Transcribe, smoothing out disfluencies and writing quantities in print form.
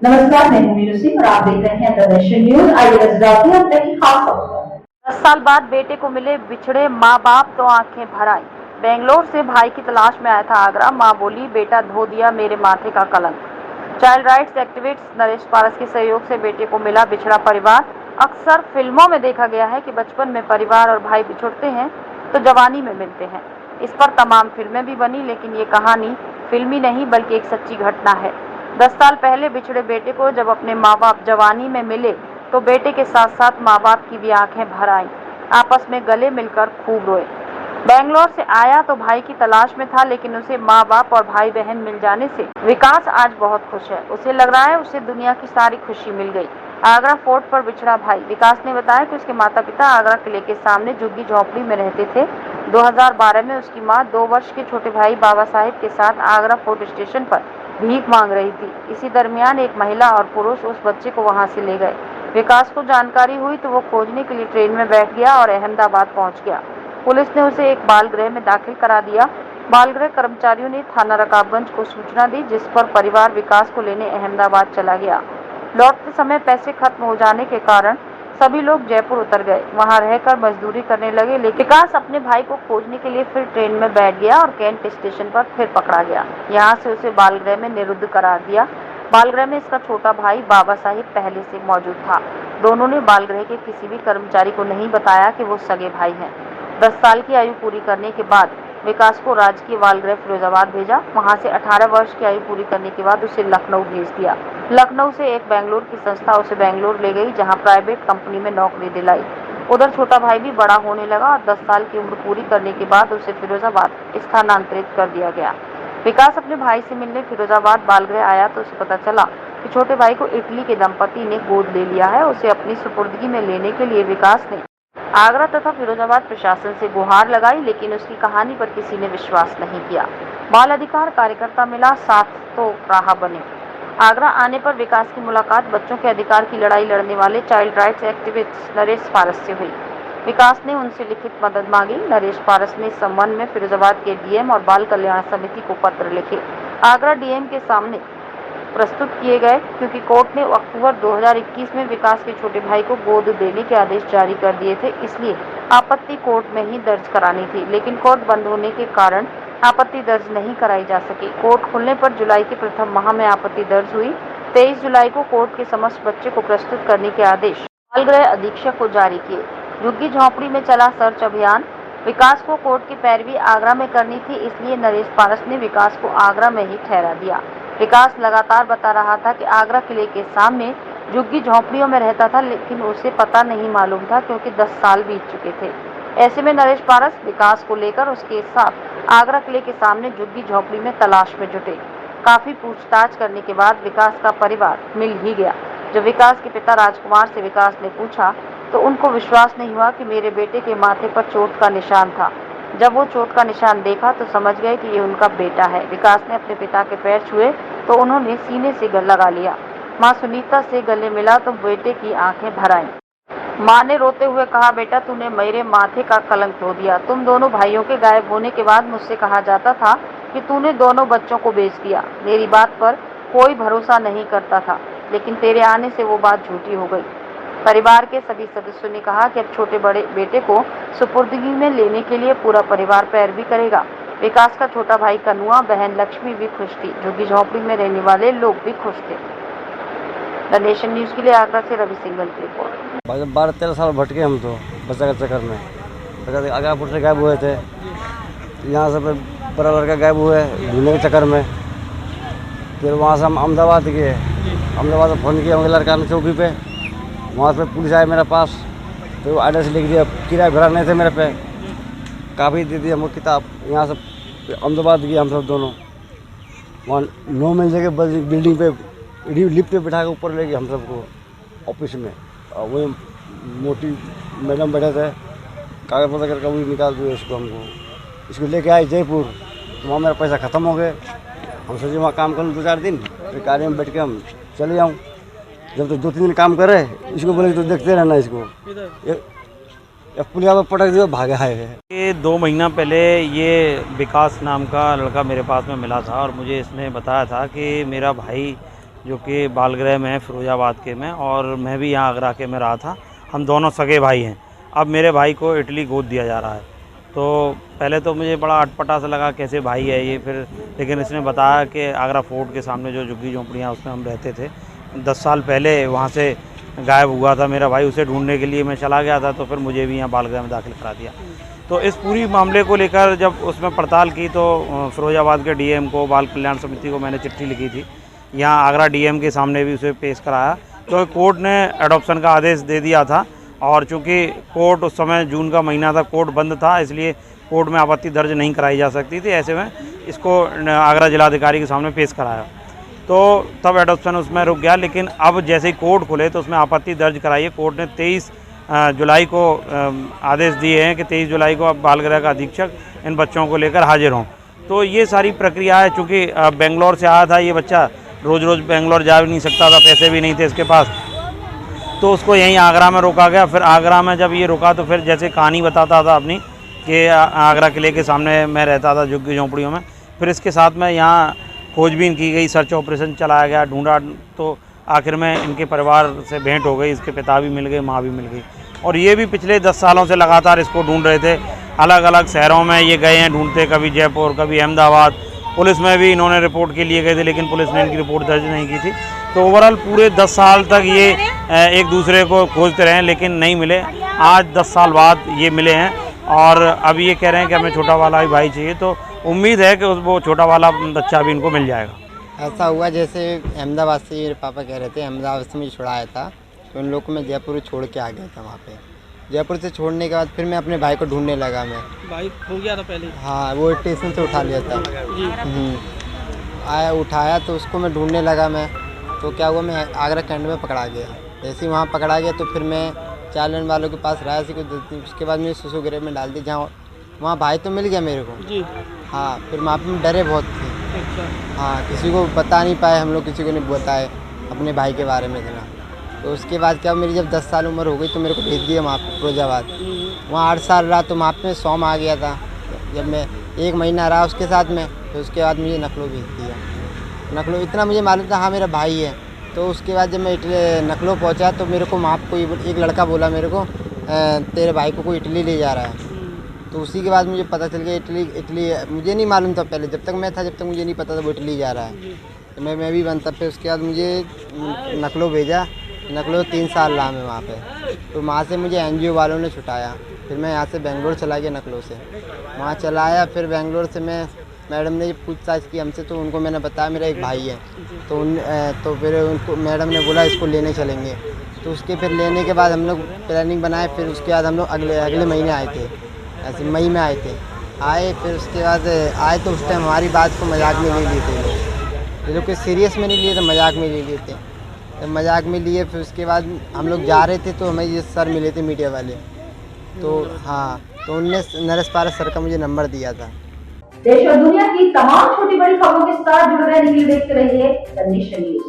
नमस्कार, मैं हूं मीनू सिंह और आप देख रहे हैं प्रदर्शन न्यूज। आइए नजर डालते हैं अब तक की खास खबरों पर। 10 साल बाद बेटे को मिले बिछड़े माँ बाप तो आंखें भर आई। बेंगलोर से भाई की तलाश में आया था आगरा। माँ बोली, बेटा धो दिया मेरे माथे का कलंक। चाइल्ड राइट्स एक्टिविस्ट नरेश पारस के सहयोग से बेटे को मिला बिछड़ा परिवार। अक्सर फिल्मों में देखा गया है कि बचपन में परिवार और भाई बिछुड़ते हैं तो जवानी में मिलते हैं। इस पर तमाम फिल्में भी बनी, लेकिन ये कहानी फिल्मी नहीं बल्कि एक सच्ची घटना है। 10 साल पहले बिछड़े बेटे को जब अपने माँ बाप जवानी में मिले तो बेटे के साथ साथ माँ बाप की भी आंखें भर आईं। आपस में गले मिलकर खूब रोए। बेंगलोर से आया तो भाई की तलाश में था, लेकिन उसे माँ बाप और भाई बहन मिल जाने से विकास आज बहुत खुश है। उसे लग रहा है उसे दुनिया की सारी खुशी मिल गई। आगरा फोर्ट पर बिछड़ा भाई विकास ने बताया कि उसके माता पिता आगरा किले के सामने झुग्गी झोंपड़ी में रहते थे। 2012 में उसकी माँ 2 वर्ष के छोटे भाई बाबा साहिब के साथ आगरा फोर्ट स्टेशन पर भीख मांग रही थी। इसी दरमियान एक महिला और पुरुष उस बच्चे को वहां से ले गए। विकास को जानकारी हुई तो वो खोजने के लिए ट्रेन में बैठ गया और अहमदाबाद पहुंच गया। पुलिस ने उसे एक बाल गृह में दाखिल करा दिया। बाल गृह कर्मचारियों ने थाना रकाबगंज को सूचना दी, जिस पर परिवार विकास को लेने अहमदाबाद चला गया। लौटते समय पैसे खत्म हो जाने के कारण सभी लोग जयपुर उतर गए। वहां रहकर मजदूरी करने लगे, लेकिन विकास अपने भाई को खोजने के लिए फिर ट्रेन में बैठ गया और कैंट स्टेशन पर फिर पकड़ा गया। यहाँ से उसे बाल गृह में निरुद्ध करार दिया। बाल गृह में इसका छोटा भाई बाबा साहिब पहले से मौजूद था। दोनों ने बाल गृह के किसी भी कर्मचारी को नहीं बताया कि वो सगे भाई हैं। 10 साल की आयु पूरी करने के बाद विकास को राजकीय बाल गृह फिरोजाबाद भेजा। वहां से 18 वर्ष की आयु पूरी करने के बाद उसे लखनऊ भेज दिया। लखनऊ से एक बेंगलोर की संस्था उसे बेंगलोर ले गई, जहां प्राइवेट कंपनी में नौकरी दिलाई। उधर छोटा भाई भी बड़ा होने लगा और 10 साल की उम्र पूरी करने के बाद उसे फिरोजाबाद स्थानांतरित कर दिया गया। विकास अपने भाई से मिलने फिरोजाबाद बाल गृह आया तो उसे पता चला कि छोटे भाई को इटली के दंपति ने गोद ले लिया है। उसे अपनी सुपुर्दगी में लेने के लिए विकास ने आगरा तथा फिरोजाबाद प्रशासन से गुहार लगाई, लेकिन उसकी कहानी पर किसी ने विश्वास नहीं किया। बाल अधिकार कार्यकर्ता मिला, साथ तो राह बने। आगरा आने पर विकास की मुलाकात बच्चों के अधिकार की लड़ाई लड़ने वाले चाइल्ड राइट्स एक्टिविस्ट नरेश पारस से हुई। विकास ने उनसे लिखित मदद मांगी। नरेश पारस ने इस संबंध में फिरोजाबाद के डीएम और बाल कल्याण समिति को पत्र लिखे। आगरा डीएम के सामने प्रस्तुत किए गए, क्योंकि कोर्ट ने अक्टूबर 2021 में विकास के छोटे भाई को गोद देने के आदेश जारी कर दिए थे, इसलिए आपत्ति कोर्ट में ही दर्ज करानी थी, लेकिन कोर्ट बंद होने के कारण आपत्ति दर्ज नहीं कराई जा सकी। कोर्ट खुलने पर जुलाई के प्रथम माह में आपत्ति दर्ज हुई। 23 जुलाई को कोर्ट के समक्ष बच्चे को प्रस्तुत करने के आदेश बाल गृह अधीक्षक को जारी किए। झुग्गी झोंपड़ी में चला सर्च अभियान। विकास को कोर्ट की पैरवी आगरा में करनी थी, इसलिए नरेश पारस ने विकास को आगरा में ही ठहरा दिया। विकास लगातार बता रहा था कि आगरा किले के सामने झुग्गी झोंपड़ियों में रहता था, लेकिन उसे पता नहीं मालूम था क्योंकि 10 साल बीत चुके थे। ऐसे में नरेश पारस विकास को लेकर उसके साथ आगरा किले के सामने झुग्गी झोंपड़ी में तलाश में जुटे। काफी पूछताछ करने के बाद विकास का परिवार मिल ही गया। जब विकास के पिता राजकुमार से विकास ने पूछा तो उनको विश्वास नहीं हुआ कि मेरे बेटे के माथे पर चोट का निशान था। जब वो चोट का निशान देखा तो समझ गए कि ये उनका बेटा है। विकास ने अपने पिता के पैर छुए तो उन्होंने सीने से गले लगा लिया। माँ सुनीता से गले मिला तो बेटे की आंखें भर आईं। माँ ने रोते हुए कहा, बेटा तूने मेरे माथे का कलंक धो दिया। तुम दोनों भाइयों के गायब होने के बाद मुझसे कहा जाता था कि तूने दोनों बच्चों को बेच दिया। मेरी बात पर कोई भरोसा नहीं करता था, लेकिन तेरे आने से वो बात झूठी हो गई। परिवार के सभी सदस्यों ने कहा कि अब छोटे बड़े बेटे को सुपुर्दगी में लेने के लिए पूरा परिवार पैरवी करेगा। विकास का छोटा भाई कनुआ, बहन लक्ष्मी भी खुश थी। झुग्गी झोंपड़ी में रहने वाले लोग भी खुश थे। द नेशन न्यूज के लिए आगरा से रवि सिंघल की रिपोर्ट। 12-13 साल भटके हम तो बच्चा के चक्कर में। आगरापुर से गायब हुए थे, यहाँ से बड़ा लड़का गायब हुए ढूंढने के चक्कर में। फिर वहाँ से हम अहमदाबाद गए। अहमदाबाद से फ़ोन किया उनके लड़का ने चौकी पे। वहाँ से पुलिस आए मेरे पास, तो वो एड्रेस लिख दिया। किराया भरा नहीं थे मेरे पे, काफ़ी दे दिया हमको किताब। यहाँ से अहमदाबाद गए हम सब दोनों। वहाँ 9 मंजिल के बिल्डिंग पे लिफ्ट पे बिठा के ऊपर ले गए हम सबको ऑफिस में। और वही मोटी मैडम बैठे थे, कागज पत्र करके वही निकाल दिए इसको। हमको इसको लेके आए जयपुर, तो वहाँ मेरा पैसा ख़त्म हो गया। हम सोचे वहाँ काम करूँ 2-4 दिन, फिर गाड़ी में बैठ के हम चले जाऊँ। जब तो 2-3 दिन काम करे, इसको बोले तो देखते रहना इसको। पुलिया पर पटक दिया, भागे आए हैं। ये 2 महीना पहले ये विकास नाम का लड़का मेरे पास में मिला था और मुझे इसने बताया था कि मेरा भाई जो कि बालगृह में है फिरोजाबाद के में, और मैं भी यहाँ आगरा के में रहा था। हम दोनों सगे भाई हैं। अब मेरे भाई को इटली गोद दिया जा रहा है। तो पहले तो मुझे बड़ा अटपटा सा लगा, कैसे भाई है ये, फिर लेकिन इसने बताया कि आगरा फोर्ट के सामने जो झुग्गी झोंपड़ियाँ उसमें हम रहते थे, 10 साल पहले वहाँ से गायब हुआ था मेरा भाई। उसे ढूंढने के लिए मैं चला गया था, तो फिर मुझे भी यहाँ बालगृह में दाखिल करा दिया। तो इस पूरी मामले को लेकर जब उसमें पड़ताल की तो फिरोजाबाद के डीएम को, बाल कल्याण समिति को मैंने चिट्ठी लिखी थी। यहाँ आगरा डीएम के सामने भी उसे पेश कराया, तो कोर्ट ने एडॉप्शन का आदेश दे दिया था। और चूँकि कोर्ट उस समय जून का महीना था, कोर्ट बंद था, इसलिए कोर्ट में आपत्ति दर्ज नहीं कराई जा सकती थी। ऐसे में इसको आगरा जिलाधिकारी के सामने पेश कराया, तो तब एडॉप्शन उसमें रुक गया। लेकिन अब जैसे ही कोर्ट खुले तो उसमें आपत्ति दर्ज कराई है। कोर्ट ने 23 जुलाई को आदेश दिए हैं कि 23 जुलाई को अब बालगृह का अधीक्षक इन बच्चों को लेकर हाजिर हों। तो ये सारी प्रक्रिया है। चूँकि बेंगलोर से आया था ये बच्चा, रोज़ रोज़ बेंगलोर जा भी नहीं सकता था, पैसे भी नहीं थे इसके पास, तो उसको यहीं आगरा में रोका गया। फिर आगरा में जब ये रुका तो फिर जैसे कहानी बताता था अपनी कि आगरा किले के सामने मैं रहता था झुग्गी झोंपड़ियों में, फिर इसके साथ में यहाँ खोजबीन की गई, सर्च ऑपरेशन चलाया गया, ढूंढा, तो आखिर में इनके परिवार से भेंट हो गई। इसके पिता भी मिल गए, माँ भी मिल गई, और ये भी पिछले 10 सालों से लगातार इसको ढूंढ रहे थे। अलग अलग शहरों में ये गए हैं ढूंढते, कभी जयपुर, कभी अहमदाबाद, पुलिस में भी इन्होंने रिपोर्ट के लिए गए थे, लेकिन पुलिस ने इनकी रिपोर्ट दर्ज नहीं की थी। तो ओवरऑल पूरे 10 साल तक ये एक दूसरे को खोजते रहे, लेकिन नहीं मिले। आज 10 साल बाद ये मिले हैं, और अब ये कह रहे हैं कि हमें छोटा वाला भी भाई चाहिए। तो उम्मीद है कि वो छोटा वाला बच्चा भी इनको मिल जाएगा। ऐसा हुआ जैसे अहमदाबाद से मेरे पापा कह रहे थे, अहमदाबाद से मुझे छुड़ाया था, तो उन लोग को मैं जयपुर छोड़ के आ गया था वहाँ पे। जयपुर से छोड़ने के बाद फिर मैं अपने भाई को ढूंढने लगा। मैं भाई हो गया था पहले? हाँ, वो स्टेशन से उठा लिया था जी। आया, उठाया तो उसको मैं ढूंढने लगा। मैं तो क्या हुआ, मैं आगरा कैंट में पकड़ा गया। जैसे ही वहाँ पकड़ा गया तो फिर मैं चालान वालों के पास रहा सी कुछ, उसके बाद मुझे सुसु गृह में डाल दी, जहाँ वहाँ भाई तो मिल गया मेरे को जी। हाँ, फिर वहाँ पे डरे बहुत थे। अच्छा। हाँ, किसी को बता नहीं पाए हम लोग, किसी को नहीं बताए अपने भाई के बारे में इतना। तो उसके बाद क्या, मेरी जब 10 साल उम्र हो गई तो मेरे को भेज दिया वहाँ पर फिरोजाबाद। वहाँ 8 साल रहा, तो वहाँ पे सौम आ गया था। जब मैं 1 महीना रहा उसके साथ में, तो उसके बाद मुझे नकलो भेज दिया। नकलो इतना मुझे मालूम था, हाँ मेरा भाई है। तो उसके बाद जब मैं नकलो पहुँचा तो मेरे को वहाँ कोई एक लड़का बोला मेरे को, तेरे भाई को कोई इटली ले जा रहा है। तो उसी के बाद मुझे पता चल गया इटली मुझे नहीं मालूम था पहले, जब तक मैं था, जब तक मुझे नहीं पता था वो इटली जा रहा है। तो मैं भी बनता। फिर उसके बाद मुझे नकलो भेजा। नकलो 3 साल रहा मैं वहाँ पे। तो वहाँ से मुझे एनजीओ वालों ने छुटाया। फिर मैं यहाँ से बेंगलोर चला गया नकलो से, वहाँ चला आया। फिर बेंगलोर से मैं, मैडम ने पूछताछ की हमसे, तो उनको मैंने बताया मेरा एक भाई है। तो फिर उनको मैडम ने बोला इसको लेने चलेंगे। तो उसके फिर लेने के बाद हम लोग प्लानिंग बनाए। फिर उसके बाद हम लोग अगले महीने आए थे, ऐसे मई में आए थे। फिर उसके बाद आए तो उस टाइम हमारी बात को मजाक में ले लिए थे ये लोग कोई सीरियस में नहीं लिए थे, मजाक में ले लिए थे। तो मजाक में लिए। फिर उसके बाद हम लोग जा रहे थे तो हमें ये सर मिले थे मीडिया वाले। तो हाँ, तो उनने नरेश पारस सर का मुझे नंबर दिया था। देश और दुनिया की तमाम छोटी बड़ी खबरों के साथ जुड़े रहने के लिए देखते रहिए द नेशन न्यूज।